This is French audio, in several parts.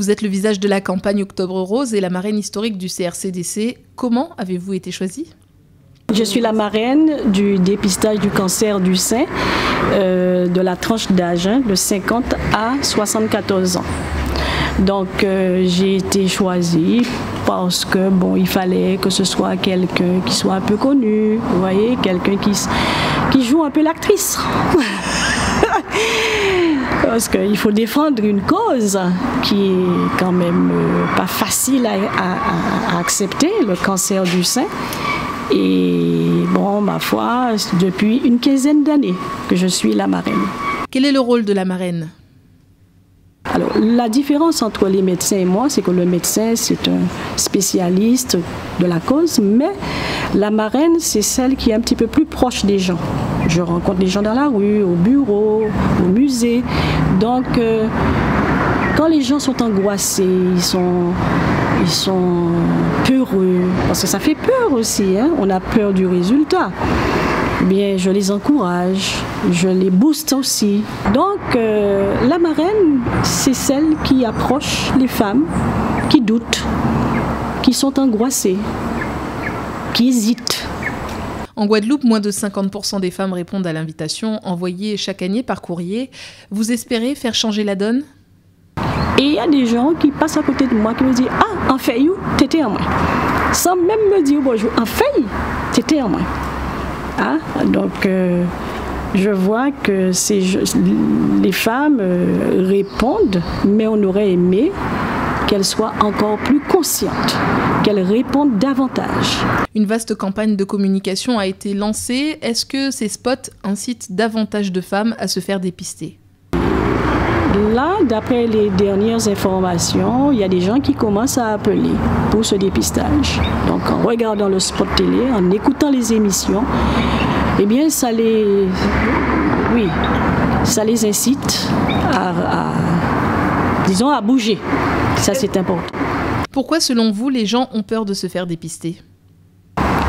Vous êtes le visage de la campagne Octobre Rose et la marraine historique du CRCDC. Comment avez-vous été choisie ? Je suis la marraine du dépistage du cancer du sein de la tranche d'âge de 50 à 74 ans. Donc j'ai été choisie parce que il fallait que ce soit quelqu'un qui soit un peu connu, vous voyez, quelqu'un qui joue un peu l'actrice. Parce qu'il faut défendre une cause qui est quand même pas facile à accepter, le cancer du sein. Et ma foi, depuis une quinzaine d'années que je suis la marraine. Quel est le rôle de la marraine ? Alors, la différence entre les médecins et moi, c'est que le médecin, c'est un spécialiste de la cause, mais la marraine, c'est celle qui est un petit peu plus proche des gens. Je rencontre des gens dans la rue, au bureau, au musée. Donc, quand les gens sont angoissés, ils sont peureux, parce que ça fait peur aussi, on a peur du résultat. Bien, je les encourage, je les booste aussi. Donc, la marraine, c'est celle qui approche les femmes qui doutent, qui sont angoissées, qui hésitent. En Guadeloupe, moins de 50% des femmes répondent à l'invitation envoyée chaque année par courrier. Vous espérez faire changer la donne ? Et il y a des gens qui passent à côté de moi qui me disent « Ah, en fait, t'étais en moi ». Sans même me dire bonjour. En fait, t'étais en moi. Donc, je vois que les femmes répondent, mais on aurait aimé qu'elles soient encore plus conscientes, qu'elles répondent davantage. Une vaste campagne de communication a été lancée. Est-ce que ces spots incitent davantage de femmes à se faire dépister ? Là, d'après les dernières informations, il y a des gens qui commencent à appeler pour ce dépistage. Donc, en regardant le spot télé, en écoutant les émissions, eh bien, ça les incite à bouger. Ça, c'est important. Pourquoi, selon vous, les gens ont peur de se faire dépister ?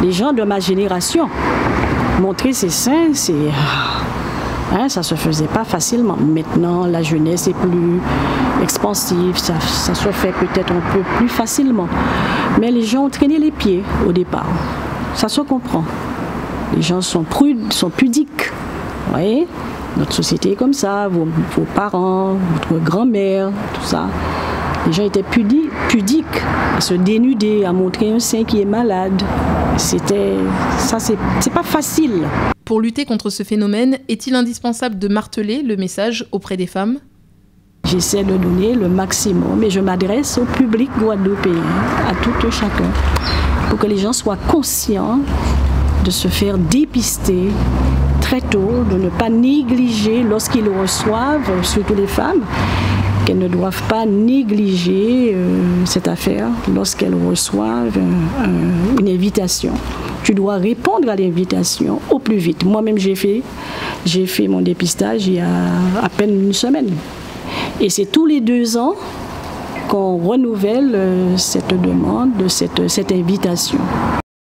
Les gens de ma génération, montrer ses seins, ça se faisait pas facilement. Maintenant, la jeunesse est plus expansive, ça se fait peut-être un peu plus facilement. Mais les gens ont traîné les pieds au départ. Ça se comprend. Les gens sont pudiques. Vous voyez ? Notre société est comme ça, vos parents, votre grand-mère, tout ça. Les gens étaient pudiques à se dénuder, à montrer un sein qui est malade. C'est pas facile. Pour lutter contre ce phénomène, est-il indispensable de marteler le message auprès des femmes ? J'essaie de donner le maximum et je m'adresse au public guadeloupéen, à tout et chacun, pour que les gens soient conscients de se faire dépister très tôt, de ne pas négliger lorsqu'ils reçoivent, surtout les femmes, qu'elles ne doivent pas négliger cette affaire lorsqu'elles reçoivent une invitation. Tu dois répondre à l'invitation au plus vite. Moi-même, j'ai fait mon dépistage il y a à peine une semaine. Et c'est tous les 2 ans qu'on renouvelle cette demande, cette invitation.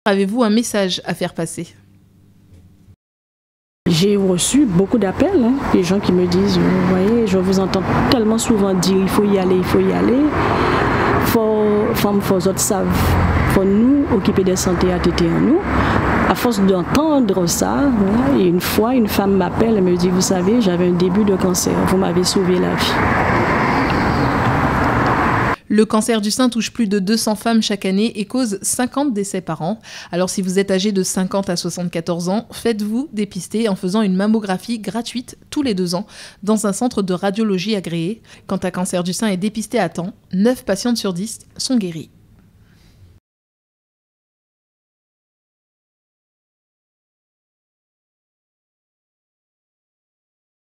Avez-vous un message à faire passer ? J'ai reçu beaucoup d'appels, des gens qui me disent, vous voyez, je vous entends tellement souvent dire, il faut y aller, il faut y aller. Femmes, faut autres savent, faut nous occuper des santé à tété en nous. À force d'entendre ça, et une fois, une femme m'appelle et me dit, vous savez, j'avais un début de cancer, vous m'avez sauvé la vie. Le cancer du sein touche plus de 200 femmes chaque année et cause 50 décès par an. Alors si vous êtes âgé de 50 à 74 ans, faites-vous dépister en faisant une mammographie gratuite tous les 2 ans dans un centre de radiologie agréé. Quand un cancer du sein est dépisté à temps, 9 patientes sur 10 sont guéries.